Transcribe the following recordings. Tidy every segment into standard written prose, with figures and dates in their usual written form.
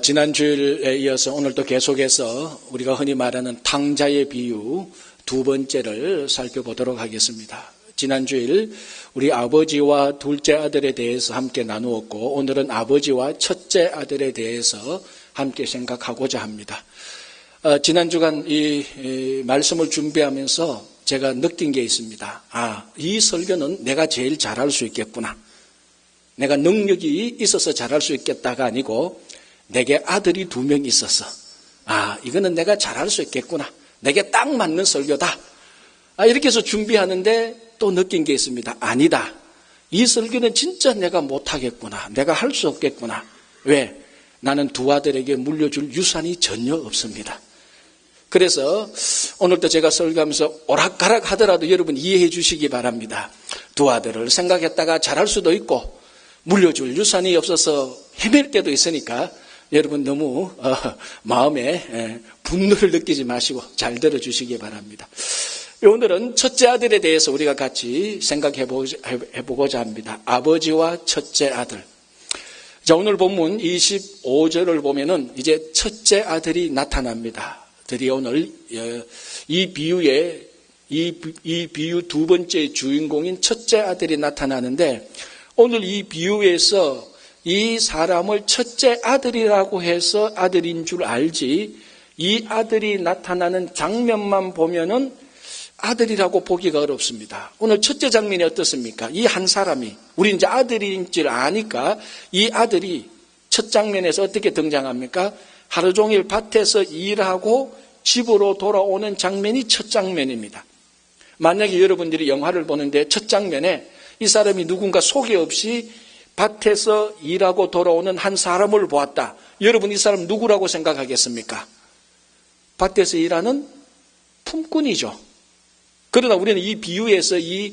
지난 주일에 이어서 오늘도 계속해서 우리가 흔히 말하는 탕자의 비유 두 번째를 살펴보도록 하겠습니다. 지난 주일 우리 아버지와 둘째 아들에 대해서 함께 나누었고, 오늘은 아버지와 첫째 아들에 대해서 함께 생각하고자 합니다. 지난 주간 이 말씀을 준비하면서 제가 느낀 게 있습니다. 이 설교는 내가 제일 잘할 수 있겠구나. 내가 능력이 있어서 잘할 수 있겠다가 아니고, 내게 아들이 2명 있어서 이거는 내가 잘할 수 있겠구나. 내게 딱 맞는 설교다. 이렇게 해서 준비하는데 또 느낀 게 있습니다. 아니다. 이 설교는 진짜 내가 못하겠구나. 내가 할 수 없겠구나. 왜? 나는 두 아들에게 물려줄 유산이 전혀 없습니다. 그래서 오늘도 제가 설교하면서 오락가락 하더라도 여러분 이해해 주시기 바랍니다. 두 아들을 생각했다가 잘할 수도 있고 물려줄 유산이 없어서 헤맬 때도 있으니까 여러분 너무 마음에 분노를 느끼지 마시고 잘 들어주시기 바랍니다. 오늘은 첫째 아들에 대해서 우리가 같이 생각해보고자 합니다. 아버지와 첫째 아들. 자, 오늘 본문 25절을 보면은 이제 첫째 아들이 나타납니다. 드디어 오늘 이 비유의 이 비유 두 번째 주인공인 첫째 아들이 나타나는데, 오늘 이 비유에서 이 사람을 첫째 아들이라고 해서 아들인 줄 알지, 이 아들이 나타나는 장면만 보면은 아들이라고 보기가 어렵습니다. 오늘 첫째 장면이 어떻습니까? 이 한 사람이, 우리 이제 아들인 줄 아니까 이 아들이 첫 장면에서 어떻게 등장합니까? 하루 종일 밭에서 일하고 집으로 돌아오는 장면이 첫 장면입니다. 만약에 여러분들이 영화를 보는데 첫 장면에 이 사람이 누군가 소개 없이 밭에서 일하고 돌아오는 한 사람을 보았다. 여러분 이 사람 누구라고 생각하겠습니까? 밭에서 일하는 품꾼이죠. 그러나 우리는 이 비유에서 이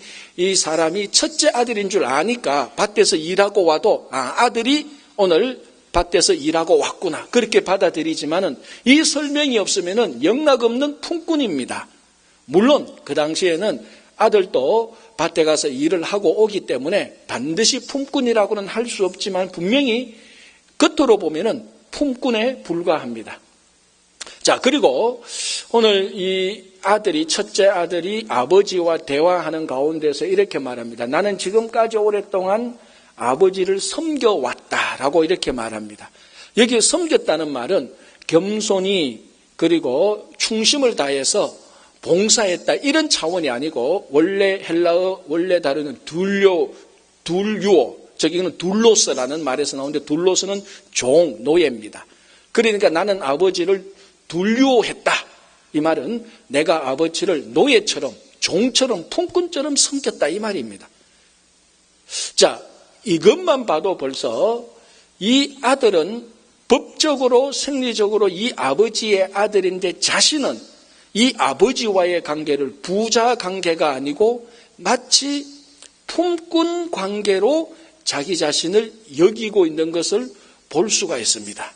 사람이 첫째 아들인 줄 아니까 밭에서 일하고 와도 아들이 오늘 밭에서 일하고 왔구나 그렇게 받아들이지만은 이 설명이 없으면은 영락없는 품꾼입니다. 물론 그 당시에는 아들도 밭에 가서 일을 하고 오기 때문에 반드시 품꾼이라고는 할 수 없지만 분명히 겉으로 보면은 품꾼에 불과합니다. 자, 그리고 오늘 이 아들이, 첫째 아들이 아버지와 대화하는 가운데서 이렇게 말합니다. 나는 지금까지 오랫동안 아버지를 섬겨왔다라고 이렇게 말합니다. 여기에 섬겼다는 말은 겸손히 그리고 충심을 다해서 봉사했다 이런 차원이 아니고, 원래 헬라어 원래 다루는 둘유어, 저기는 둘로스라는 말에서 나오는데, 둘로스는 종, 노예입니다. 그러니까 나는 아버지를 둘유했다. 이 말은 내가 아버지를 노예처럼, 종처럼, 품꾼처럼 섬겼다 이 말입니다. 자, 이것만 봐도 벌써 이 아들은 법적으로 생리적으로 이 아버지의 아들인데, 자신은 이 아버지와의 관계를 부자 관계가 아니고 마치 품꾼 관계로 자기 자신을 여기고 있는 것을 볼 수가 있습니다.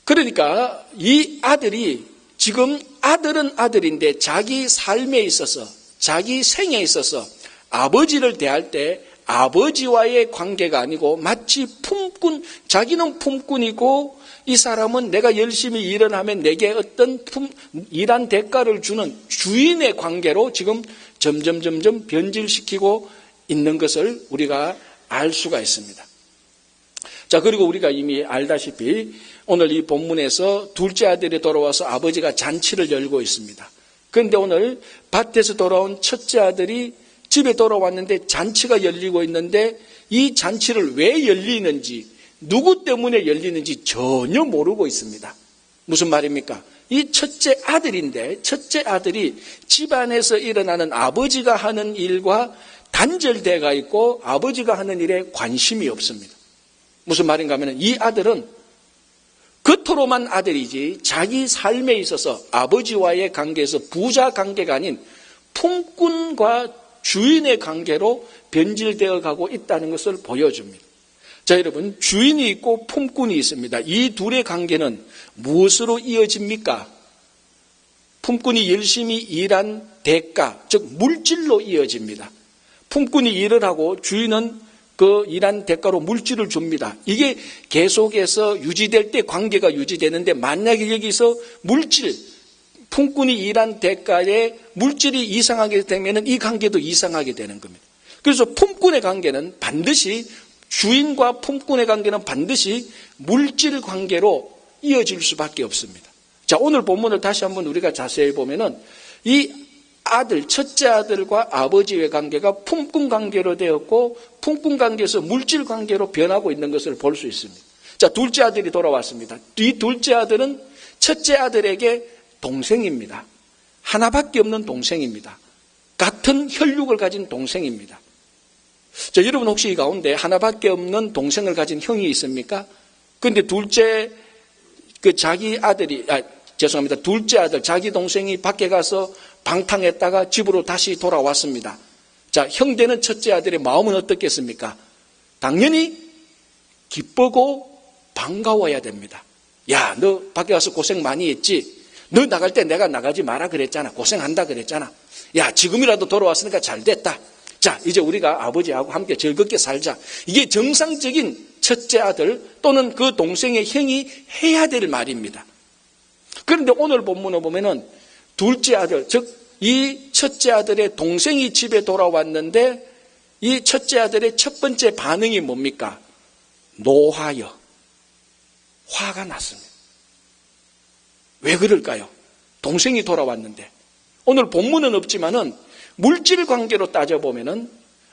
그러니까 이 아들이 지금 아들은 아들인데 자기 삶에 있어서, 자기 생에 있어서 아버지를 대할 때 아버지와의 관계가 아니고 마치 품꾼, 자기는 품꾼이고 이 사람은 내가 열심히 일을 하면 내게 어떤 일한 대가를 주는 주인의 관계로 지금 점점 변질시키고 있는 것을 우리가 알 수가 있습니다. 자, 그리고 우리가 이미 알다시피 오늘 이 본문에서 둘째 아들이 돌아와서 아버지가 잔치를 열고 있습니다. 그런데 오늘 밭에서 돌아온 첫째 아들이 집에 돌아왔는데 잔치가 열리고 있는데, 이 잔치를 왜 열리는지, 누구 때문에 열리는지 전혀 모르고 있습니다. 무슨 말입니까? 이 첫째 아들인데, 첫째 아들이 집안에서 일어나는 아버지가 하는 일과 단절되어 있고 아버지가 하는 일에 관심이 없습니다. 무슨 말인가 하면, 이 아들은 겉으로만 아들이지 자기 삶에 있어서 아버지와의 관계에서 부자 관계가 아닌 품꾼과 주인의 관계로 변질되어 가고 있다는 것을 보여줍니다. 자, 여러분, 주인이 있고 품꾼이 있습니다. 이 둘의 관계는 무엇으로 이어집니까? 품꾼이 열심히 일한 대가, 즉 물질로 이어집니다. 품꾼이 일을 하고 주인은 그 일한 대가로 물질을 줍니다. 이게 계속해서 유지될 때 관계가 유지되는데 만약에 여기서 물질, 품꾼이 일한 대가에 물질이 이상하게 되면 이 관계도 이상하게 되는 겁니다. 그래서 품꾼의 관계는 반드시 주인과 품꾼의 관계는 반드시 물질 관계로 이어질 수밖에 없습니다. 자, 오늘 본문을 다시 한번 우리가 자세히 보면은 이 아들, 첫째 아들과 아버지의 관계가 품꾼 관계로 되었고 품꾼 관계에서 물질 관계로 변하고 있는 것을 볼 수 있습니다. 자, 둘째 아들이 돌아왔습니다. 이 둘째 아들은 첫째 아들에게 동생입니다. 하나밖에 없는 동생입니다. 같은 혈육을 가진 동생입니다. 자, 여러분 혹시 이 가운데 하나밖에 없는 동생을 가진 형이 있습니까? 그런데 둘째 자기 아들이 둘째 아들 자기 동생이 밖에 가서 방탕했다가 집으로 다시 돌아왔습니다. 자, 형제는 첫째 아들의 마음은 어떻겠습니까? 당연히 기쁘고 반가워야 됩니다. 야, 너 밖에 가서 고생 많이 했지? 너 나갈 때 내가 나가지 마라 그랬잖아. 고생한다 그랬잖아. 야, 지금이라도 돌아왔으니까 잘 됐다. 자, 이제 우리가 아버지하고 함께 즐겁게 살자. 이게 정상적인 첫째 아들 또는 그 동생의 형이 해야 될 말입니다. 그런데 오늘 본문을 보면은 둘째 아들, 즉 이 첫째 아들의 동생이 집에 돌아왔는데 이 첫째 아들의 첫 번째 반응이 뭡니까? 노하여. 화가 났습니다. 왜 그럴까요? 동생이 돌아왔는데. 오늘 본문은 없지만은 물질 관계로 따져보면은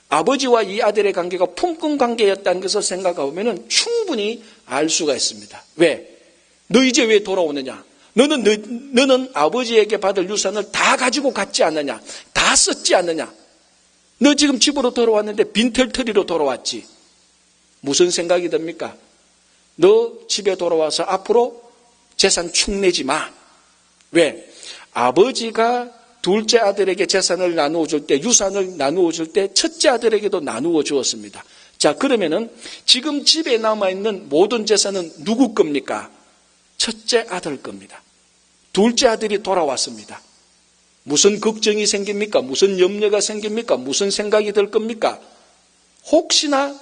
아버지와 이 아들의 관계가 품꾼 관계였다는 것을 생각해보면은 충분히 알 수가 있습니다. 왜? 너 이제 왜 돌아오느냐? 너는 아버지에게 받을 유산을 다 가지고 갔지 않느냐? 다 썼지 않느냐? 너 지금 집으로 돌아왔는데 빈털터리로 돌아왔지. 무슨 생각이 듭니까? 너 집에 돌아와서 앞으로 재산 축내지 마. 왜? 아버지가 둘째 아들에게 재산을 나누어 줄 때, 유산을 나누어 줄 때 첫째 아들에게도 나누어 주었습니다. 자, 그러면은 지금 집에 남아있는 모든 재산은 누구 겁니까? 첫째 아들 겁니다. 둘째 아들이 돌아왔습니다. 무슨 걱정이 생깁니까? 무슨 염려가 생깁니까? 무슨 생각이 들 겁니까? 혹시나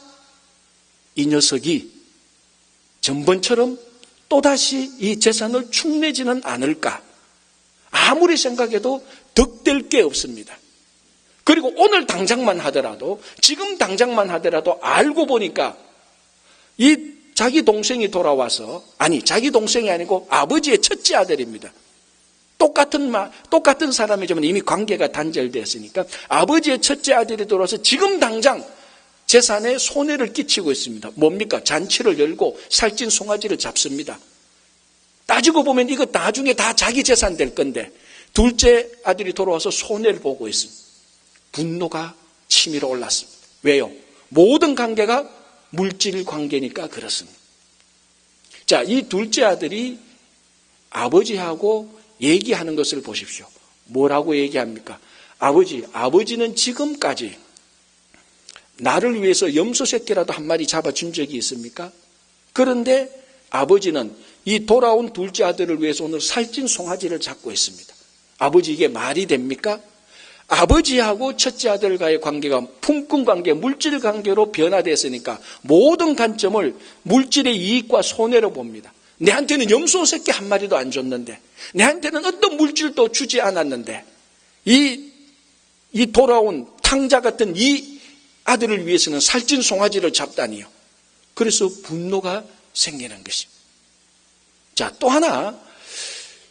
이 녀석이 전번처럼 또다시 이 재산을 축내지는 않을까? 아무리 생각해도 덕될 게 없습니다. 그리고 오늘 당장만 하더라도, 지금 당장만 하더라도 알고 보니까 이 자기 동생이 돌아와서, 자기 동생이 아니고 아버지의 첫째 아들입니다. 똑같은 사람이지만 이미 관계가 단절되었으니까 아버지의 첫째 아들이 돌아와서 지금 당장 재산에 손해를 끼치고 있습니다. 뭡니까? 잔치를 열고 살찐 송아지를 잡습니다. 따지고 보면 이거 나중에 다 자기 재산 될 건데 둘째 아들이 돌아와서 손해를 보고 있습니다. 분노가 치밀어 올랐습니다. 왜요? 모든 관계가 물질 관계니까 그렇습니다. 자, 이 둘째 아들이 아버지하고 얘기하는 것을 보십시오. 뭐라고 얘기합니까? 아버지는 지금까지 나를 위해서 염소 새끼라도 한 마리 잡아준 적이 있습니까? 그런데 아버지는 이 돌아온 둘째 아들을 위해서 오늘 살찐 송아지를 잡고 있습니다. 아버지, 이게 말이 됩니까? 아버지하고 첫째 아들과의 관계가 품꾼 관계, 물질 관계로 변화됐으니까 모든 관점을 물질의 이익과 손해로 봅니다. 내한테는 염소 새끼 한 마리도 안 줬는데, 내한테는 어떤 물질도 주지 않았는데, 이 돌아온 탕자 같은 이 아들을 위해서는 살찐 송아지를 잡다니요. 그래서 분노가 생기는 것입니다. 자, 또 하나,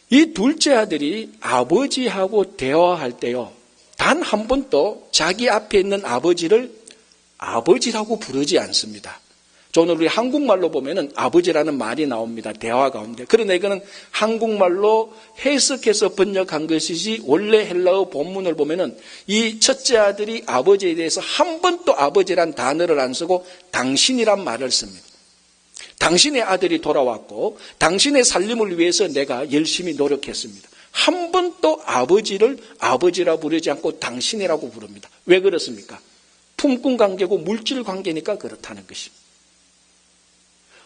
이 둘째 아들이 아버지하고 대화할 때요, 단 한 번도 자기 앞에 있는 아버지를 아버지라고 부르지 않습니다. 오늘 우리 한국말로 보면은 아버지라는 말이 나옵니다. 대화 가운데. 그러나 이거는 한국말로 해석해서 번역한 것이지 원래 헬라어 본문을 보면은 이 첫째 아들이 아버지에 대해서 한 번도 아버지란 단어를 안 쓰고 당신이란 말을 씁니다. 당신의 아들이 돌아왔고 당신의 살림을 위해서 내가 열심히 노력했습니다. 한 번도 아버지를 아버지라 부르지 않고 당신이라고 부릅니다. 왜 그렇습니까? 품꾼 관계고 물질 관계니까 그렇다는 것입니다.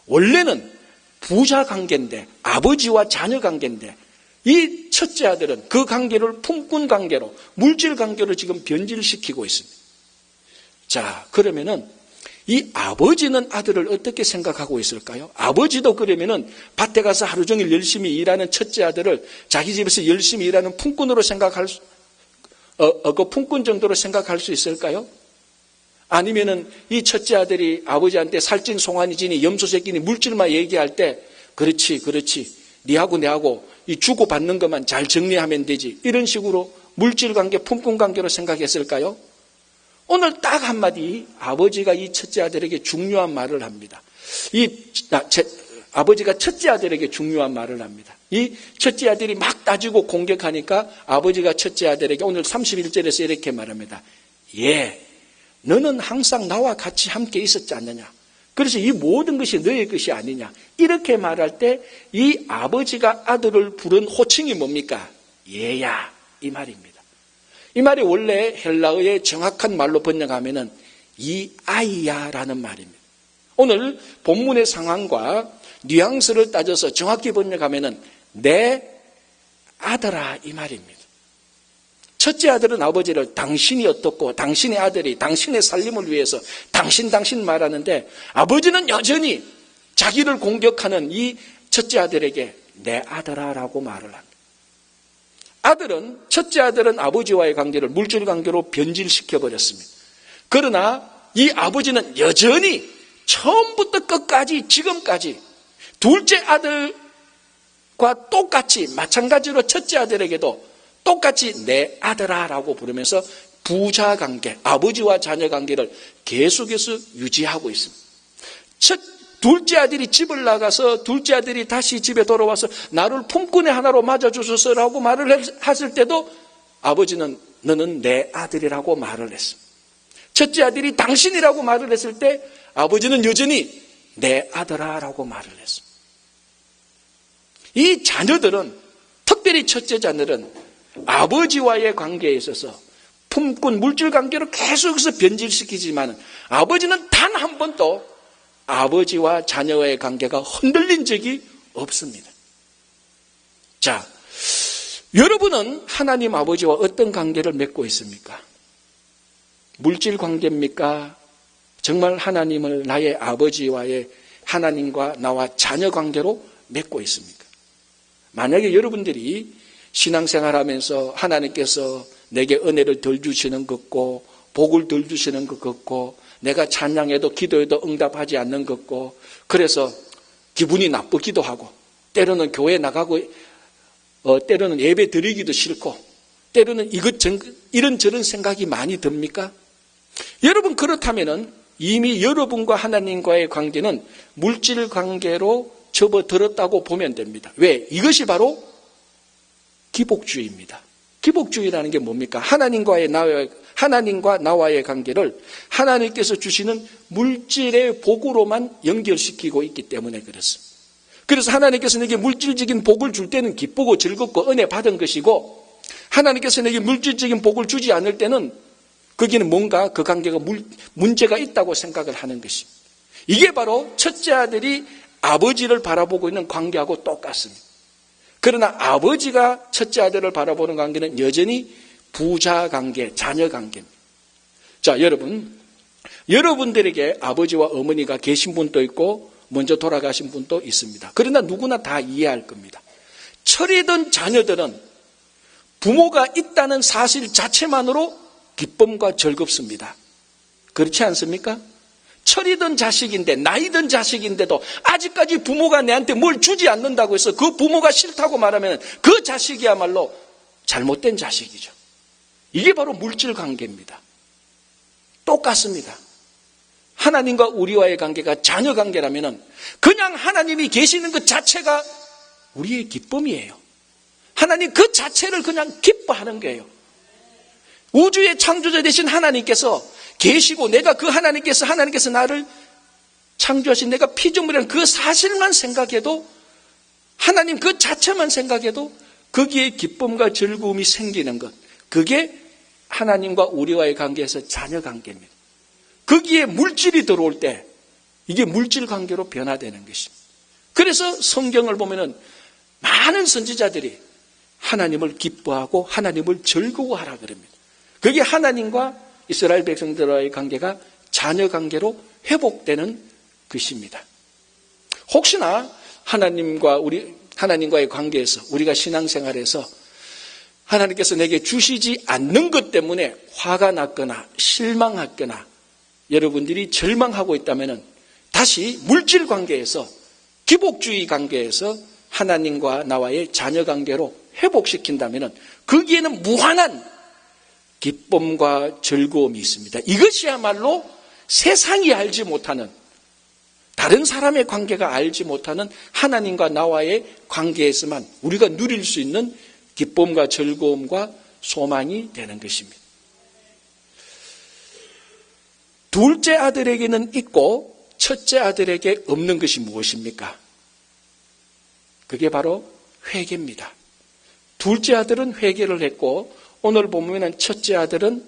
원래는 부자 관계인데, 아버지와 자녀 관계인데, 이 첫째 아들은 그 관계를 품꾼 관계로, 물질 관계로 지금 변질시키고 있습니다. 자, 그러면은 이 아버지는 아들을 어떻게 생각하고 있을까요? 아버지도 그러면은 밭에 가서 하루 종일 열심히 일하는 첫째 아들을 자기 집에서 열심히 일하는 품꾼으로 그 품꾼 정도로 생각할 수 있을까요? 아니면은 이 첫째 아들이 아버지한테 살찐 송아지니 염소 새끼니 물질만 얘기할 때 그렇지 니하고 내하고 이 주고받는 것만 잘 정리하면 되지, 이런 식으로 물질 관계, 품꾼 관계로 생각했을까요? 오늘 딱 한마디 아버지가 이 첫째 아들에게 중요한 말을 합니다. 아버지가 첫째 아들에게 중요한 말을 합니다. 이 첫째 아들이 막 따지고 공격하니까 아버지가 첫째 아들에게 오늘 31절에서 이렇게 말합니다. 너는 항상 나와 같이 함께 있었지 않느냐? 그래서 이 모든 것이 너의 것이 아니냐? 이렇게 말할 때 이 아버지가 아들을 부른 호칭이 뭡니까? 얘야, 이 말입니다. 이 말이 원래 헬라어의 정확한 말로 번역하면은 이 아이야라는 말입니다. 오늘 본문의 상황과 뉘앙스를 따져서 정확히 번역하면은 내 아들아, 이 말입니다. 첫째 아들은 아버지를 당신이 어떻고 당신의 아들이 당신의 살림을 위해서 당신 말하는데, 아버지는 여전히 자기를 공격하는 이 첫째 아들에게 내 아들아라고 말을 합니다. 첫째 아들은 아버지와의 관계를 물질 관계로 변질시켜 버렸습니다. 그러나 이 아버지는 여전히 처음부터 끝까지 지금까지 둘째 아들과 똑같이 마찬가지로 첫째 아들에게도 똑같이 내 아들아라고 부르면서 부자 관계, 아버지와 자녀 관계를 계속해서 유지하고 있습니다. 둘째 아들이 집을 나가서 둘째 아들이 다시 집에 돌아와서 나를 품꾼의 하나로 맞아주소서라고 말을 했을 때도 아버지는 너는 내 아들이라고 말을 했습니다. 첫째 아들이 당신이라고 말을 했을 때 아버지는 여전히 내 아들아라고 말을 했습니다. 이 자녀들은, 특별히 첫째 자녀는 아버지와의 관계에 있어서 품꾼 물질 관계로 계속해서 변질시키지만 아버지는 단 한 번도 아버지와 자녀와의 관계가 흔들린 적이 없습니다. 자, 여러분은 하나님 아버지와 어떤 관계를 맺고 있습니까? 물질 관계입니까? 정말 하나님을 나의 아버지와의, 하나님과 나와 자녀 관계로 맺고 있습니까? 만약에 여러분들이 신앙생활하면서 하나님께서 내게 은혜를 덜 주시는 것 같고 복을 덜 주시는 것 같고 내가 찬양해도 기도해도 응답하지 않는 것 같고 그래서 기분이 나쁘기도 하고 때로는 교회 나가고 때로는 예배 드리기도 싫고 때로는 이런저런 생각이 많이 듭니까? 여러분, 그렇다면은 이미 여러분과 하나님과의 관계는 물질 관계로 접어들었다고 보면 됩니다. 왜? 이것이 바로 기복주의입니다. 기복주의라는 게 뭡니까? 하나님과 나와의 관계를 하나님께서 주시는 물질의 복으로만 연결시키고 있기 때문에 그렇습니다. 그래서 하나님께서 내게 물질적인 복을 줄 때는 기쁘고 즐겁고 은혜 받은 것이고, 하나님께서 내게 물질적인 복을 주지 않을 때는 거기는 뭔가 그 관계가 문제가 있다고 생각을 하는 것입니다. 이게 바로 첫째 아들이 아버지를 바라보고 있는 관계하고 똑같습니다. 그러나 아버지가 첫째 아들을 바라보는 관계는 여전히 부자 관계, 자녀 관계입니다. 자, 여러분들에게 아버지와 어머니가 계신 분도 있고 먼저 돌아가신 분도 있습니다. 그러나 누구나 다 이해할 겁니다. 철이든 자녀들은 부모가 있다는 사실 자체만으로 기쁨과 즐겁습니다. 그렇지 않습니까? 철이든 자식인데, 나이든 자식인데도 아직까지 부모가 내한테 뭘 주지 않는다고 해서 그 부모가 싫다고 말하면 그 자식이야말로 잘못된 자식이죠. 이게 바로 물질 관계입니다. 똑같습니다. 하나님과 우리와의 관계가 자녀 관계라면 그냥 하나님이 계시는 것 자체가 우리의 기쁨이에요. 하나님 그 자체를 그냥 기뻐하는 거예요. 우주의 창조자 되신 하나님께서 계시고 내가 그 하나님께서 나를 창조하신 내가 피조물이라는 그 사실만 생각해도, 하나님 그 자체만 생각해도 거기에 기쁨과 즐거움이 생기는 것, 그게 하나님과 우리와의 관계에서 자녀 관계입니다. 거기에 물질이 들어올 때 이게 물질 관계로 변화되는 것입니다. 그래서 성경을 보면은 많은 선지자들이 하나님을 기뻐하고 하나님을 즐거워하라 그럽니다. 그게 하나님과 이스라엘 백성들과의 관계가 자녀 관계로 회복되는 것입니다. 혹시나 하나님과의 관계에서 우리가 신앙생활에서 하나님께서 내게 주시지 않는 것 때문에 화가 났거나 실망했거나 여러분들이 절망하고 있다면 다시 물질 관계에서 기복주의 관계에서 하나님과 나와의 자녀 관계로 회복시킨다면 거기에는 무한한 기쁨과 즐거움이 있습니다. 이것이야말로 세상이 알지 못하는 다른 사람의 관계가 알지 못하는 하나님과 나와의 관계에서만 우리가 누릴 수 있는 기쁨과 즐거움과 소망이 되는 것입니다. 둘째 아들에게는 있고 첫째 아들에게 없는 것이 무엇입니까? 그게 바로 회개입니다. 둘째 아들은 회개를 했고 오늘 보면 첫째 아들은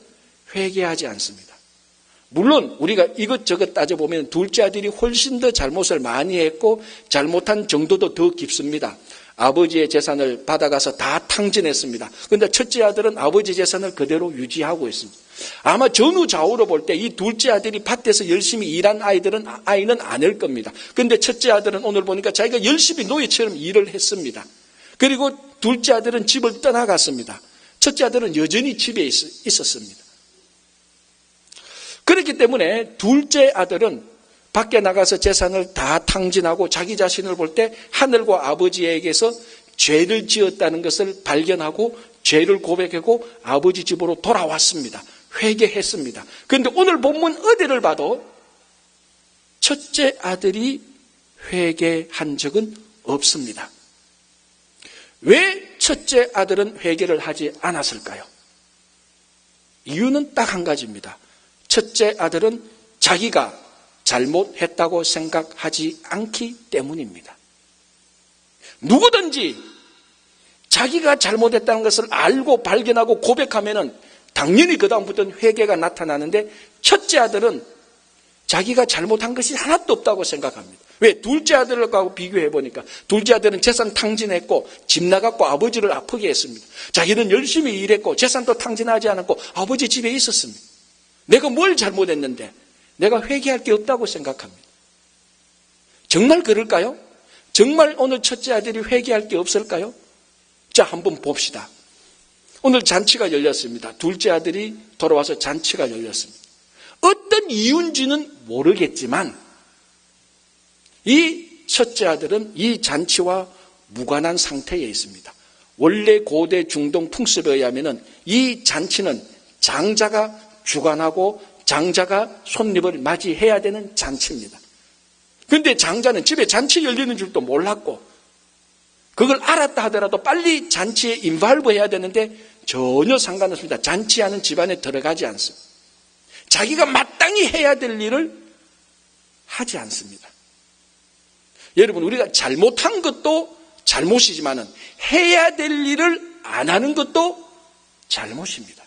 회개하지 않습니다. 물론 우리가 이것저것 따져보면 둘째 아들이 훨씬 더 잘못을 많이 했고 잘못한 정도도 더 깊습니다. 아버지의 재산을 받아가서 다 탕진했습니다. 그런데 첫째 아들은 아버지 재산을 그대로 유지하고 있습니다. 아마 전후좌우로 볼 때 이 둘째 아들이 밭에서 열심히 일한 아이는 아닐 겁니다. 그런데 첫째 아들은 오늘 보니까 자기가 열심히 노예처럼 일을 했습니다. 그리고 둘째 아들은 집을 떠나갔습니다. 첫째 아들은 여전히 집에 있었습니다. 그렇기 때문에 둘째 아들은 밖에 나가서 재산을 다 탕진하고 자기 자신을 볼 때 하늘과 아버지에게서 죄를 지었다는 것을 발견하고 죄를 고백하고 아버지 집으로 돌아왔습니다. 회개했습니다. 그런데 오늘 본문 어디를 봐도 첫째 아들이 회개한 적은 없습니다. 왜 첫째 아들은 회개를 하지 않았을까요? 이유는 딱 한 가지입니다. 첫째 아들은 자기가 잘못했다고 생각하지 않기 때문입니다. 누구든지 자기가 잘못했다는 것을 알고 발견하고 고백하면은 당연히 그 다음부터는 회개가 나타나는데 첫째 아들은 자기가 잘못한 것이 하나도 없다고 생각합니다. 왜? 둘째 아들하고 비교해 보니까 둘째 아들은 재산 탕진했고 집 나갔고 아버지를 아프게 했습니다. 자기는 열심히 일했고 재산도 탕진하지 않았고 아버지 집에 있었습니다. 내가 뭘 잘못했는데 내가 회개할 게 없다고 생각합니다. 정말 그럴까요? 정말 오늘 첫째 아들이 회개할 게 없을까요? 자, 한번 봅시다. 오늘 잔치가 열렸습니다. 둘째 아들이 돌아와서 잔치가 열렸습니다. 어떤 이유인지는 모르겠지만 이 첫째 아들은 이 잔치와 무관한 상태에 있습니다. 원래 고대 중동 풍습에 의하면 이 잔치는 장자가 주관하고 장자가 손님을 맞이해야 되는 잔치입니다. 그런데 장자는 집에 잔치 열리는 줄도 몰랐고 그걸 알았다 하더라도 빨리 잔치에 인발브해야 되는데 전혀 상관없습니다. 잔치하는 집안에 들어가지 않습니다. 자기가 마땅히 해야 될 일을 하지 않습니다. 여러분, 우리가 잘못한 것도 잘못이지만은 해야 될 일을 안 하는 것도 잘못입니다.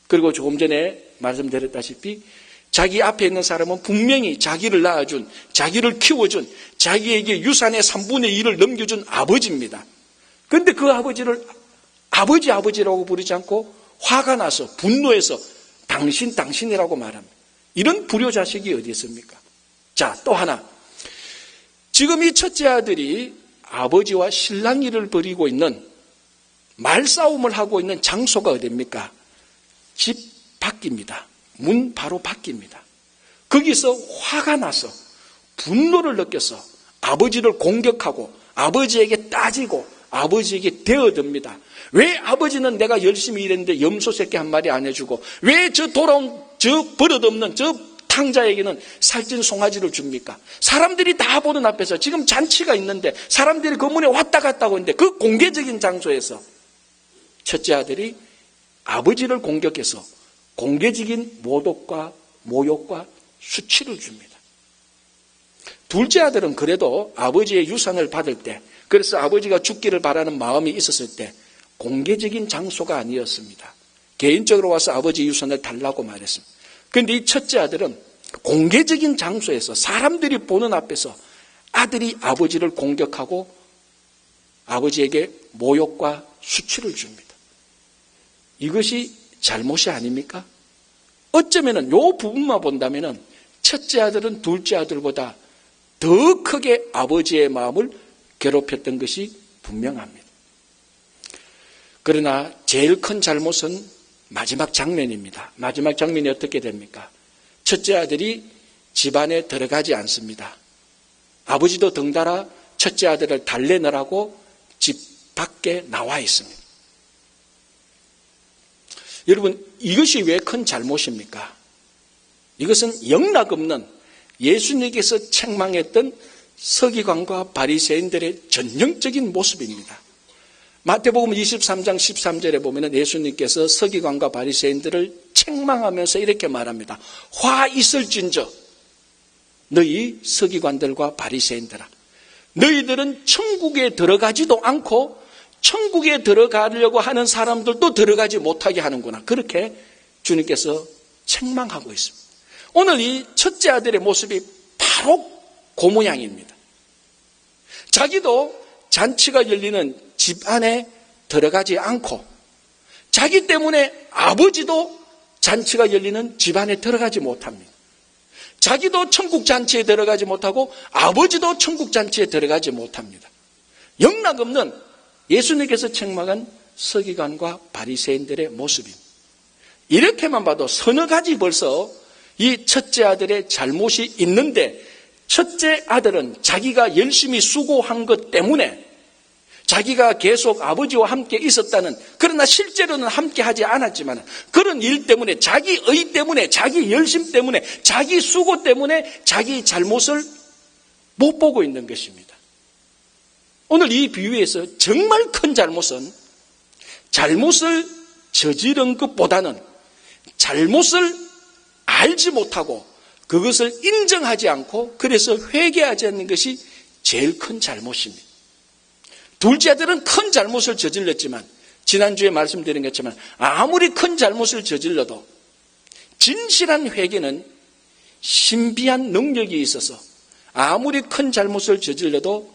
그리고 조금 전에 말씀드렸다시피 자기 앞에 있는 사람은 분명히 자기를 낳아준, 자기를 키워준, 자기에게 유산의 3분의 1을 넘겨준 아버지입니다. 그런데 그 아버지를 아버지라고 부르지 않고 화가 나서 분노해서 당신이라고 말합니다. 이런 불효자식이 어디 있습니까? 자, 또 하나. 지금 이 첫째 아들이 아버지와 실랑이를 벌이고 있는 말싸움을 하고 있는 장소가 어디입니까? 집 밖입니다. 문 바로 밖입니다. 거기서 화가 나서 분노를 느껴서 아버지를 공격하고 아버지에게 따지고 아버지에게 대어듭니다. 왜 아버지는 내가 열심히 일했는데 염소 새끼 한 마리 안 해주고 왜 저 돌아온 저 버릇없는 저 탕자에게는 살찐 송아지를 줍니까? 사람들이 다 보는 앞에서 지금 잔치가 있는데 사람들이 그 문에 왔다 갔다 하고 있는데 그 공개적인 장소에서 첫째 아들이 아버지를 공격해서 공개적인 모독과 모욕과 수치를 줍니다. 둘째 아들은 그래도 아버지의 유산을 받을 때, 그래서 아버지가 죽기를 바라는 마음이 있었을 때 공개적인 장소가 아니었습니다. 개인적으로 와서 아버지 유산을 달라고 말했습니다. 그런데 이 첫째 아들은 공개적인 장소에서 사람들이 보는 앞에서 아들이 아버지를 공격하고 아버지에게 모욕과 수치를 줍니다. 이것이 잘못이 아닙니까? 어쩌면은 요 부분만 본다면은 첫째 아들은 둘째 아들보다 더 크게 아버지의 마음을 괴롭혔던 것이 분명합니다. 그러나 제일 큰 잘못은 마지막 장면입니다. 마지막 장면이 어떻게 됩니까? 첫째 아들이 집안에 들어가지 않습니다. 아버지도 덩달아 첫째 아들을 달래느라고 집 밖에 나와 있습니다. 여러분, 이것이 왜 큰 잘못입니까? 이것은 영락없는 예수님께서 책망했던 서기관과 바리새인들의 전형적인 모습입니다. 마태복음 23장 13절에 보면 예수님께서 서기관과 바리새인들을 책망하면서 이렇게 말합니다. 화 있을진저 너희 서기관들과 바리새인들아, 너희들은 천국에 들어가지도 않고 천국에 들어가려고 하는 사람들도 들어가지 못하게 하는구나. 그렇게 주님께서 책망하고 있습니다. 오늘 이 첫째 아들의 모습이 바로 그 모양입니다. 자기도 잔치가 열리는 집 안에 들어가지 않고 자기 때문에 아버지도 잔치가 열리는 집 안에 들어가지 못합니다. 자기도 천국 잔치에 들어가지 못하고 아버지도 천국 잔치에 들어가지 못합니다. 영락없는 예수님께서 책망한 서기관과 바리새인들의 모습입니다. 이렇게만 봐도 서너 가지 벌써 이 첫째 아들의 잘못이 있는데, 첫째 아들은 자기가 열심히 수고한 것 때문에 자기가 계속 아버지와 함께 있었다는, 그러나 실제로는 함께 하지 않았지만 그런 일 때문에, 자기 의 때문에, 자기 열심 때문에, 자기 수고 때문에 자기 잘못을 못 보고 있는 것입니다. 오늘 이 비유에서 정말 큰 잘못은 잘못을 저지른 것보다는 잘못을 알지 못하고 그것을 인정하지 않고 그래서 회개하지 않는 것이 제일 큰 잘못입니다. 둘째 아들은 큰 잘못을 저질렀지만, 지난주에 말씀드린 것처럼 아무리 큰 잘못을 저질러도 진실한 회개는 신비한 능력이 있어서 아무리 큰 잘못을 저질러도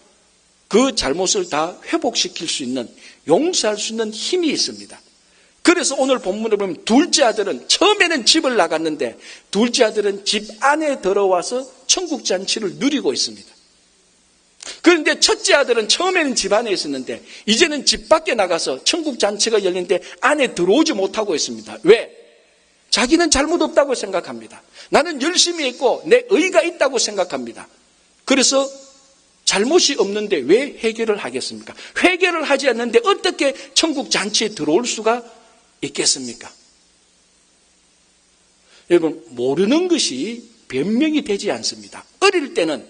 그 잘못을 다 회복시킬 수 있는, 용서할 수 있는 힘이 있습니다. 그래서 오늘 본문을 보면 둘째 아들은 처음에는 집을 나갔는데 둘째 아들은 집 안에 들어와서 천국 잔치를 누리고 있습니다. 그런데 첫째 아들은 처음에는 집 안에 있었는데 이제는 집 밖에 나가서 천국 잔치가 열리는데 안에 들어오지 못하고 있습니다. 왜? 자기는 잘못 없다고 생각합니다. 나는 열심히 했고 내 의가 있다고 생각합니다. 그래서 잘못이 없는데 왜 회개를 하겠습니까? 회개를 하지 않는데 어떻게 천국 잔치에 들어올 수가 있겠습니까? 여러분, 모르는 것이 변명이 되지 않습니다. 어릴 때는,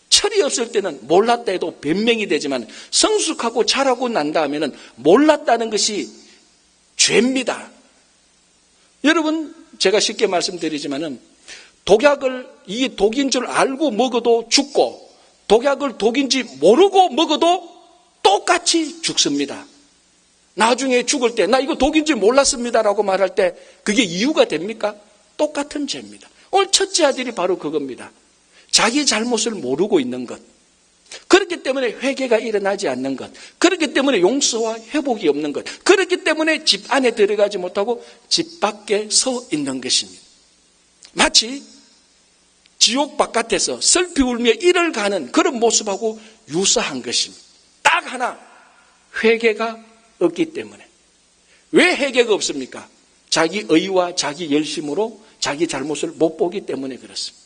철이 없을 때는 몰랐다 해도 변명이 되지만 성숙하고 자라고 난 다음에는 몰랐다는 것이 죄입니다. 여러분, 제가 쉽게 말씀드리지만은 독약을 이게 독인 줄 알고 먹어도 죽고 독약을 독인지 모르고 먹어도 똑같이 죽습니다. 나중에 죽을 때 나 이거 독인지 몰랐습니다라고 말할 때 그게 이유가 됩니까? 똑같은 죄입니다. 오늘 첫째 아들이 바로 그겁니다. 자기 잘못을 모르고 있는 것, 그렇기 때문에 회개가 일어나지 않는 것, 그렇기 때문에 용서와 회복이 없는 것, 그렇기 때문에 집 안에 들어가지 못하고 집 밖에 서 있는 것입니다. 마치 지옥 바깥에서 슬피 울며 이를 가는 그런 모습하고 유사한 것입니다. 딱 하나, 회개가 없기 때문에. 왜 회개가 없습니까? 자기 의와 자기 열심으로 자기 잘못을 못 보기 때문에 그렇습니다.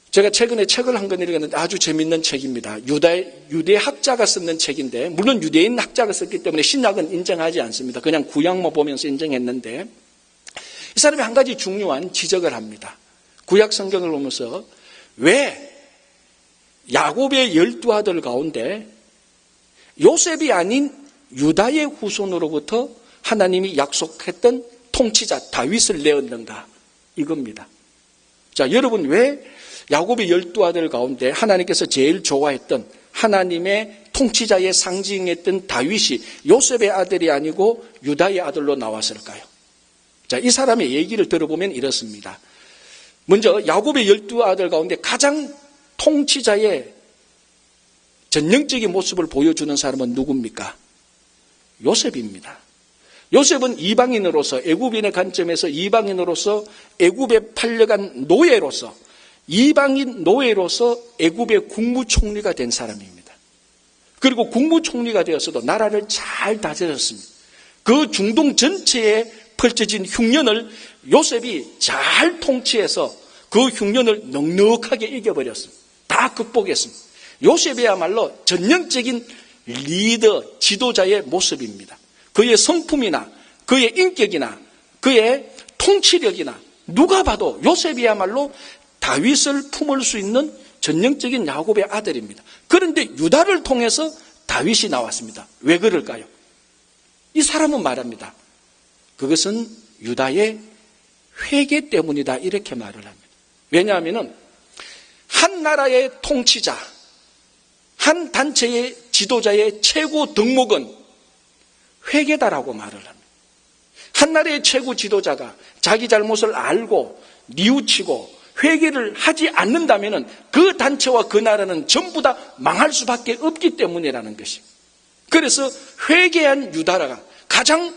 제가 최근에 책을 한 권 읽었는데 아주 재밌는 책입니다. 유대 학자가 썼는 책인데, 물론 유대인 학자가 썼기 때문에 신약은 인정하지 않습니다. 그냥 구약만 보면서 인정했는데, 이 사람이 한 가지 중요한 지적을 합니다. 구약 성경을 보면서 왜 야곱의 12아들 가운데 요셉이 아닌 유다의 후손으로부터 하나님이 약속했던 통치자 다윗을 내었는가, 이겁니다. 자, 여러분, 왜 야곱의 12아들 가운데 하나님께서 제일 좋아했던 하나님의 통치자의 상징했던 다윗이 요셉의 아들이 아니고 유다의 아들로 나왔을까요? 자, 이 사람의 얘기를 들어보면 이렇습니다. 먼저 야곱의 12아들 가운데 가장 통치자의 전형적인 모습을 보여주는 사람은 누굽니까? 요셉입니다. 요셉은 이방인으로서, 애굽인의 관점에서 이방인으로서 애굽에 팔려간 노예로서, 이방인 노예로서 애굽의 국무총리가 된 사람입니다. 그리고 국무총리가 되어서도 나라를 잘 다스렸습니다. 그 중동 전체에 펼쳐진 흉년을 요셉이 잘 통치해서 그 흉년을 넉넉하게 이겨버렸습니다. 다 극복했습니다. 요셉이야말로 전형적인 리더, 지도자의 모습입니다. 그의 성품이나 그의 인격이나 그의 통치력이나 누가 봐도 요셉이야말로 다윗을 품을 수 있는 전형적인 야곱의 아들입니다. 그런데 유다를 통해서 다윗이 나왔습니다. 왜 그럴까요? 이 사람은 말합니다. 그것은 유다의 회개 때문이다, 이렇게 말을 합니다. 왜냐하면 한 나라의 통치자, 한 단체의 지도자의 최고 덕목은 회개다라고 말을 합니다. 한 나라의 최고 지도자가 자기 잘못을 알고 뉘우치고 회개를 하지 않는다면 그 단체와 그 나라는 전부 다 망할 수밖에 없기 때문이라는 것입니다. 그래서 회개한 유다가 가장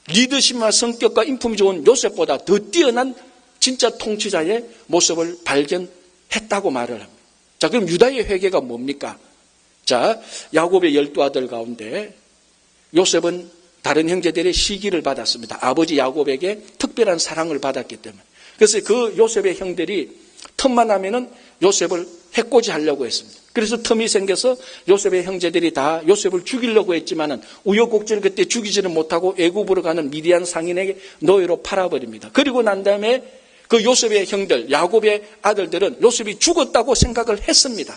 리더십과 성격과 인품이 좋은 요셉보다 더 뛰어난 진짜 통치자의 모습을 발견했다고 말을 합니다. 자, 그럼 유다의 회개가 뭡니까? 자, 야곱의 12아들 가운데 요셉은 다른 형제들의 시기를 받았습니다. 아버지 야곱에게 특별한 사랑을 받았기 때문에. 그래서 그 요셉의 형들이 틈만 나면은 요셉을 해코지 하려고 했습니다. 그래서 틈이 생겨서 요셉의 형제들이 다 요셉을 죽이려고 했지만은 우여곡절 그때 죽이지는 못하고 애굽으로 가는 미디안 상인에게 노예로 팔아버립니다. 그리고 난 다음에 그 요셉의 형들, 야곱의 아들들은 요셉이 죽었다고 생각을 했습니다.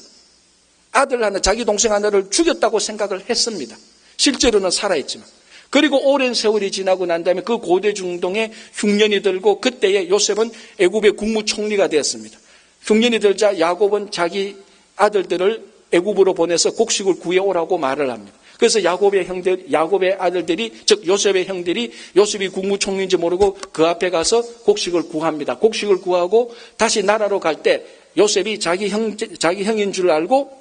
아들 하나, 자기 동생 하나를 죽였다고 생각을 했습니다. 실제로는 살아있지만. 그리고 오랜 세월이 지나고 난 다음에 그 고대 중동에 흉년이 들고 그때에 요셉은 애굽의 국무총리가 되었습니다. 흉년이 들자 야곱은 자기 아들들을 애굽으로 보내서 곡식을 구해오라고 말을 합니다. 그래서 야곱의 아들들이, 즉 요셉의 형들이 요셉이 국무총리인지 모르고 그 앞에 가서 곡식을 구합니다. 곡식을 구하고 다시 나라로 갈 때 요셉이 자기 형인 줄 알고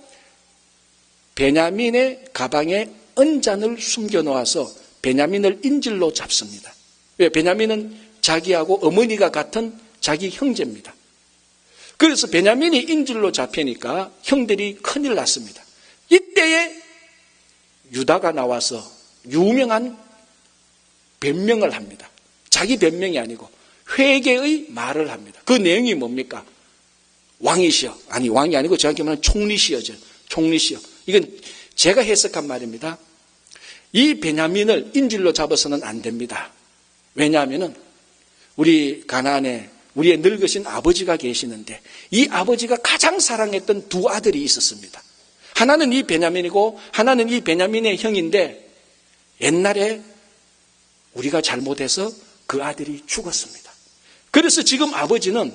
베냐민의 가방에 은잔을 숨겨놓아서 베냐민을 인질로 잡습니다. 왜? 베냐민은 자기하고 어머니가 같은 자기 형제입니다. 그래서 베냐민이 인질로 잡히니까 형들이 큰일 났습니다. 이때에 유다가 나와서 유명한 변명을 합니다. 자기 변명이 아니고 회개의 말을 합니다. 그 내용이 뭡니까? 왕이시여. 아니, 왕이 아니고 정확히 말하면 총리시여죠. 총리시여. 이건 제가 해석한 말입니다. 이 베냐민을 인질로 잡아서는 안 됩니다. 왜냐하면 우리 가나안에 우리의 늙으신 아버지가 계시는데 이 아버지가 가장 사랑했던 두 아들이 있었습니다. 하나는 이 베냐민이고 하나는 이 베냐민의 형인데 옛날에 우리가 잘못해서 그 아들이 죽었습니다. 그래서 지금 아버지는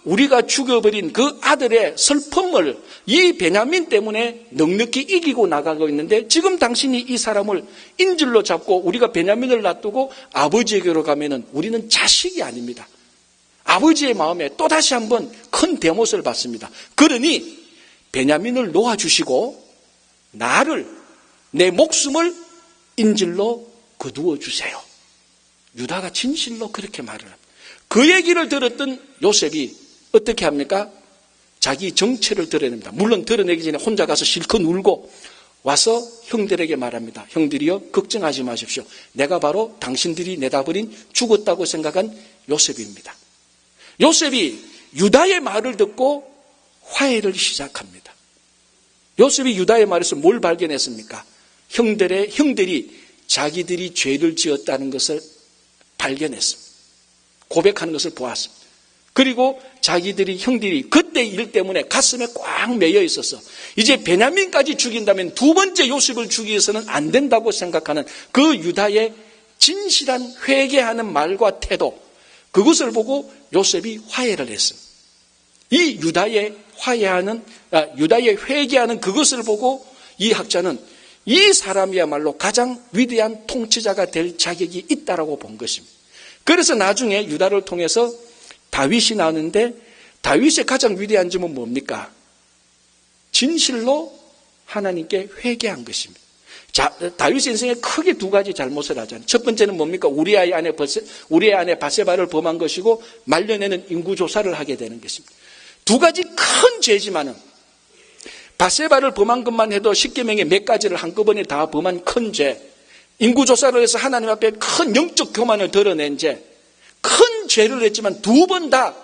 우리가 죽여버린 그 아들의 슬픔을 이 베냐민 때문에 넉넉히 이기고 나가고 있는데 지금 당신이 이 사람을 인질로 잡고 우리가 베냐민을 놔두고 아버지에게로 가면은 우리는 자식이 아닙니다. 아버지의 마음에 또다시 한번 큰 대못을 받습니다. 그러니 베냐민을 놓아주시고 나를, 내 목숨을 인질로 거두어 주세요. 유다가 진실로 그렇게 말을 합니다. 그 얘기를 들었던 요셉이 어떻게 합니까? 자기 정체를 드러냅니다. 물론 드러내기 전에 혼자 가서 실컷 울고 와서 형들에게 말합니다. 형들이여, 걱정하지 마십시오. 내가 바로 당신들이 내다버린 죽었다고 생각한 요셉입니다. 요셉이 유다의 말을 듣고 화해를 시작합니다. 요셉이 유다의 말에서 뭘 발견했습니까? 형들이 자기들이 죄를 지었다는 것을 발견했습니다. 고백하는 것을 보았습니다. 그리고 형들이 그때 일 때문에 가슴에 꽉 매여 있어서 이제 베냐민까지 죽인다면 두 번째 요셉을 죽이서는 안 된다고 생각하는 그 유다의 진실한 회개하는 말과 태도, 그것을 보고 요셉이 화해를 했습니다. 이 유다의 회개하는 그것을 보고 이 학자는 이 사람이야말로 가장 위대한 통치자가 될 자격이 있다라고 본 것입니다. 그래서 나중에 유다를 통해서 다윗이 나오는데 다윗의 가장 위대한 점은 뭡니까? 진실로 하나님께 회개한 것입니다. 다윗 인생에 크게 두 가지 잘못을 하잖아요. 첫 번째는 뭡니까? 우리아의 아내 바세바를 범한 것이고 말년에는 인구조사를 하게 되는 것입니다. 두 가지 큰 죄지만은 바세바를 범한 것만 해도 십계명의 몇 가지를 한꺼번에 다 범한 큰 죄, 인구조사를 해서 하나님 앞에 큰 영적 교만을 드러낸 죄, 큰 죄를 했지만 두 번 다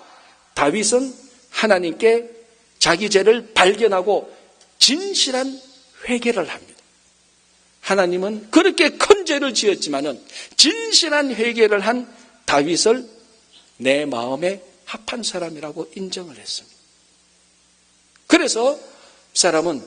다윗은 하나님께 자기 죄를 발견하고 진실한 회개를 합니다. 하나님은 그렇게 큰 죄를 지었지만은 진실한 회개를 한 다윗을 내 마음에 합한 사람이라고 인정을 했습니다. 그래서 사람은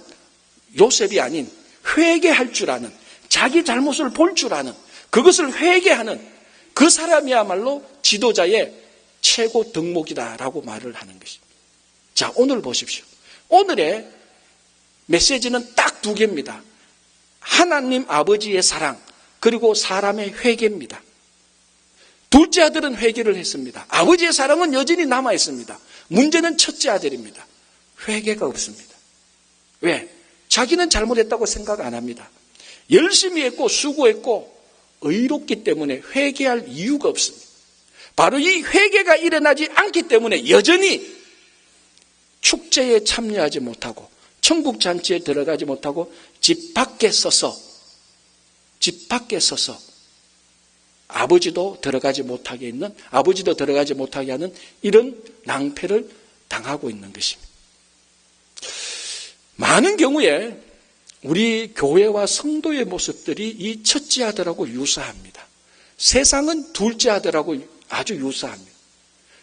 요셉이 아닌 회개할 줄 아는, 자기 잘못을 볼 줄 아는, 그것을 회개하는 그 사람이야말로 지도자의 최고 덕목이다라고 말을 하는 것입니다. 자, 오늘 보십시오. 오늘의 메시지는 딱 두 개입니다. 하나님 아버지의 사랑, 그리고 사람의 회개입니다. 둘째 아들은 회개를 했습니다. 아버지의 사랑은 여전히 남아 있습니다. 문제는 첫째 아들입니다. 회개가 없습니다. 왜? 자기는 잘못했다고 생각 안 합니다. 열심히 했고 수고했고 의롭기 때문에 회개할 이유가 없습니다. 바로 이 회개가 일어나지 않기 때문에 여전히 축제에 참여하지 못하고 천국 잔치에 들어가지 못하고 집 밖에 서서 아버지도 들어가지 못하게 하는 이런 낭패를 당하고 있는 것입니다. 많은 경우에 우리 교회와 성도의 모습들이 이 첫째 아들하고 유사합니다. 세상은 둘째 아들하고 아주 유사합니다.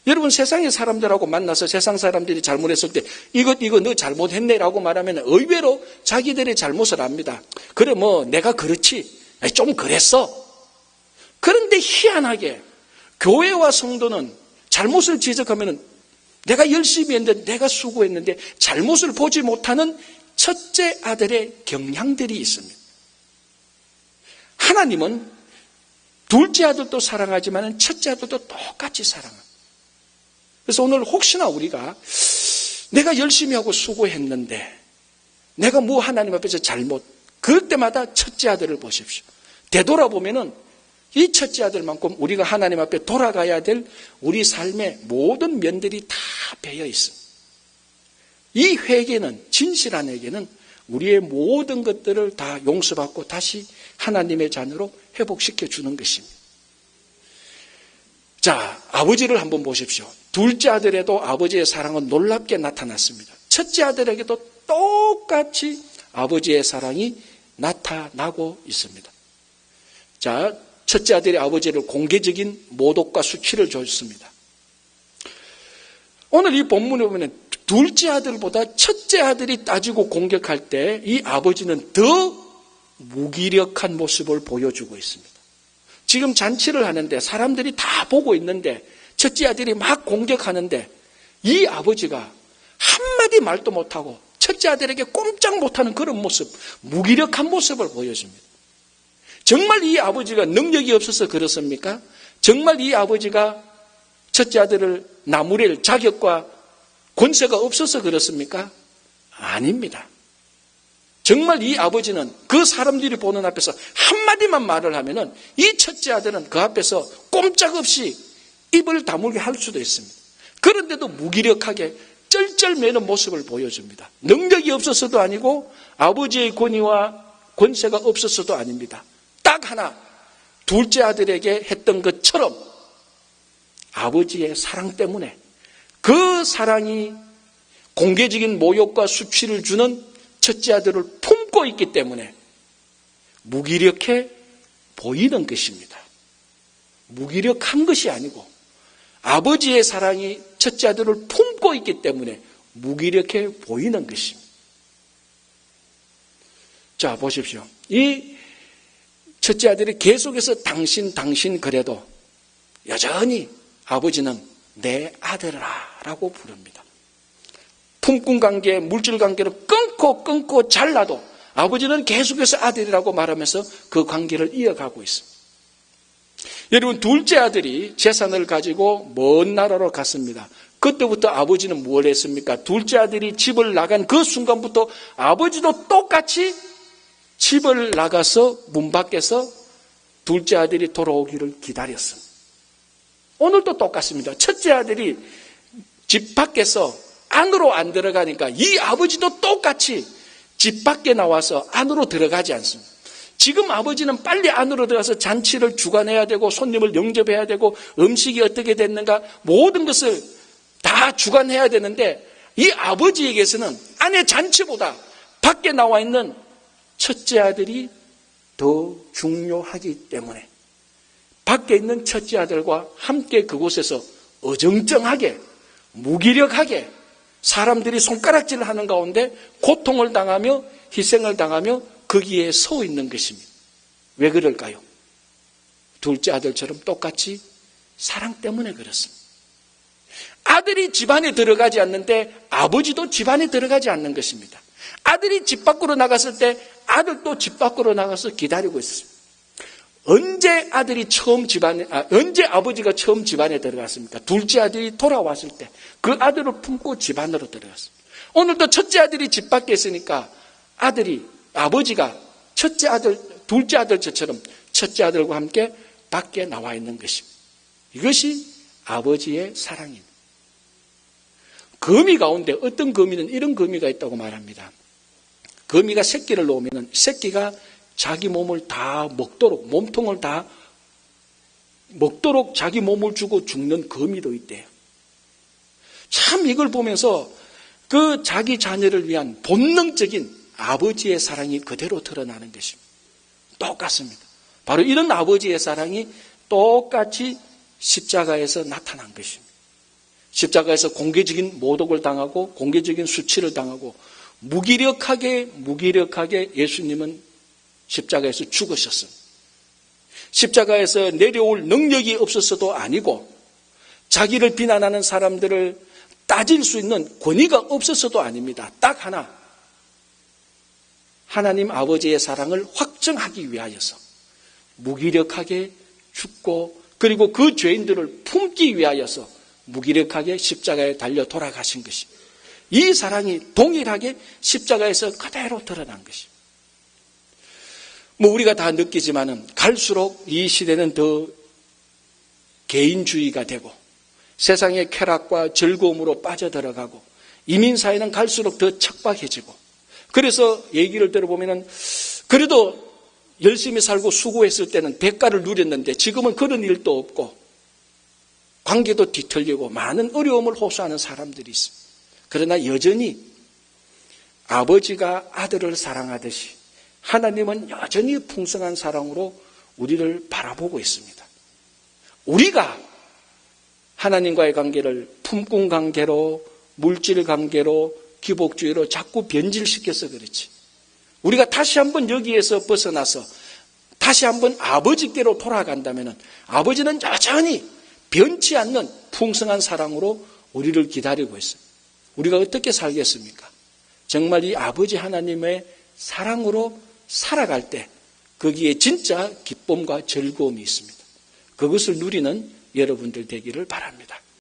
여러분, 세상의 사람들하고 만나서 세상 사람들이 잘못했을 때 이거 너 잘못했네라고 말하면 의외로 자기들의 잘못을 압니다. 그래 내가 그렇지, 좀 그랬어. 그런데 희한하게 교회와 성도는 잘못을 지적하면 내가 열심히 했는데, 내가 수고했는데 잘못을 보지 못하는 첫째 아들의 경향들이 있습니다. 하나님은 둘째 아들도 사랑하지만 첫째 아들도 똑같이 사랑합니다. 그래서 오늘 혹시나 우리가 내가 열심히 하고 수고했는데 내가 하나님 앞에서 그럴 때마다 첫째 아들을 보십시오. 되돌아보면은 이 첫째 아들만큼 우리가 하나님 앞에 돌아가야 될 우리 삶의 모든 면들이 다 배어 있습니다. 이 회개는, 진실한 회개는 우리의 모든 것들을 다 용서받고 다시 하나님의 자녀로 회복시켜 주는 것입니다. 자, 아버지를 한번 보십시오. 둘째 아들에도 아버지의 사랑은 놀랍게 나타났습니다. 첫째 아들에게도 똑같이 아버지의 사랑이 나타나고 있습니다. 자, 첫째 아들이 아버지를 공개적인 모독과 수치를 줬습니다. 오늘 이 본문에 보면 둘째 아들보다 첫째 아들이 따지고 공격할 때 이 아버지는 더 무기력한 모습을 보여주고 있습니다. 지금 잔치를 하는데 사람들이 다 보고 있는데 첫째 아들이 막 공격하는데 이 아버지가 한마디 말도 못하고 첫째 아들에게 꼼짝 못하는 그런 모습, 무기력한 모습을 보여줍니다. 정말 이 아버지가 능력이 없어서 그렇습니까? 정말 이 아버지가 첫째 아들을 나무랄 자격과 권세가 없어서 그렇습니까? 아닙니다. 정말 이 아버지는 그 사람들이 보는 앞에서 한마디만 말을 하면은 이 첫째 아들은 그 앞에서 꼼짝없이 입을 다물게 할 수도 있습니다. 그런데도 무기력하게 쩔쩔매는 모습을 보여줍니다. 능력이 없어서도 아니고 아버지의 권위와 권세가 없어서도 아닙니다. 딱 하나, 둘째 아들에게 했던 것처럼 아버지의 사랑 때문에 그 사랑이 공개적인 모욕과 수치를 주는 첫째 아들을 품고 있기 때문에 무기력해 보이는 것입니다. 무기력한 것이 아니고 아버지의 사랑이 첫째 아들을 품고 있기 때문에 무기력해 보이는 것입니다. 자, 보십시오. 이 첫째 아들이 계속해서 당신 그래도 여전히 아버지는 내 아들아 라고 부릅니다. 품꾼 관계, 물질 관계를 끊고 잘라도 아버지는 계속해서 아들이라고 말하면서 그 관계를 이어가고 있습니다. 여러분, 둘째 아들이 재산을 가지고 먼 나라로 갔습니다. 그때부터 아버지는 뭘 했습니까? 둘째 아들이 집을 나간 그 순간부터 아버지도 똑같이 집을 나가서 문 밖에서 둘째 아들이 돌아오기를 기다렸습니다. 오늘도 똑같습니다. 첫째 아들이 집 밖에서 안으로 안 들어가니까 이 아버지도 똑같이 집 밖에 나와서 안으로 들어가지 않습니다. 지금 아버지는 빨리 안으로 들어가서 잔치를 주관해야 되고 손님을 영접해야 되고 음식이 어떻게 됐는가 모든 것을 다 주관해야 되는데 이 아버지에게서는 아내 잔치보다 밖에 나와 있는 첫째 아들이 더 중요하기 때문에 밖에 있는 첫째 아들과 함께 그곳에서 어정쩡하게 무기력하게 사람들이 손가락질을 하는 가운데 고통을 당하며 희생을 당하며 거기에 서 있는 것입니다. 왜 그럴까요? 둘째 아들처럼 똑같이 사랑 때문에 그렇습니다. 아들이 집안에 들어가지 않는데 아버지도 집안에 들어가지 않는 것입니다. 아들이 집 밖으로 나갔을 때 아들도 집 밖으로 나가서 기다리고 있습니다. 언제 언제 아버지가 처음 집안에 들어갔습니까? 둘째 아들이 돌아왔을 때 그 아들을 품고 집안으로 들어갔습니다. 오늘도 첫째 아들이 집 밖에 있으니까 아버지가 둘째 아들처럼 첫째 아들과 함께 밖에 나와 있는 것입니다. 이것이 아버지의 사랑입니다. 거미 가운데 어떤 거미는 이런 거미가 있다고 말합니다. 거미가 새끼를 놓으면 새끼가 자기 몸을 다 먹도록, 몸통을 다 먹도록 자기 몸을 주고 죽는 거미도 있대요. 참 이걸 보면서 그 자기 자녀를 위한 본능적인 아버지의 사랑이 그대로 드러나는 것입니다. 똑같습니다. 바로 이런 아버지의 사랑이 똑같이 십자가에서 나타난 것입니다. 십자가에서 공개적인 모독을 당하고 공개적인 수치를 당하고 무기력하게 예수님은 십자가에서 죽으셨습니다. 십자가에서 내려올 능력이 없었어도 아니고 자기를 비난하는 사람들을 따질 수 있는 권위가 없었어도 아닙니다. 딱 하나, 하나님 아버지의 사랑을 확증하기 위하여서 무기력하게 죽고 그리고 그 죄인들을 품기 위하여서 무기력하게 십자가에 달려 돌아가신 것입니다. 이 사랑이 동일하게 십자가에서 그대로 드러난 것입니다. 우리가 다 느끼지만은 갈수록 이 시대는 더 개인주의가 되고 세상의 쾌락과 즐거움으로 빠져들어가고 이민사회는 갈수록 더 척박해지고 그래서 얘기를 들어보면은 그래도 열심히 살고 수고했을 때는 대가를 누렸는데 지금은 그런 일도 없고 관계도 뒤틀리고 많은 어려움을 호소하는 사람들이 있습니다. 그러나 여전히 아버지가 아들을 사랑하듯이 하나님은 여전히 풍성한 사랑으로 우리를 바라보고 있습니다. 우리가 하나님과의 관계를 품꾼 관계로 물질 관계로 기복주의로 자꾸 변질시켜서 그렇지. 우리가 다시 한번 여기에서 벗어나서 다시 한번 아버지께로 돌아간다면 아버지는 여전히 변치 않는 풍성한 사랑으로 우리를 기다리고 있어요. 우리가 어떻게 살겠습니까? 정말 이 아버지 하나님의 사랑으로 살아갈 때 거기에 진짜 기쁨과 즐거움이 있습니다. 그것을 누리는 여러분들 되기를 바랍니다.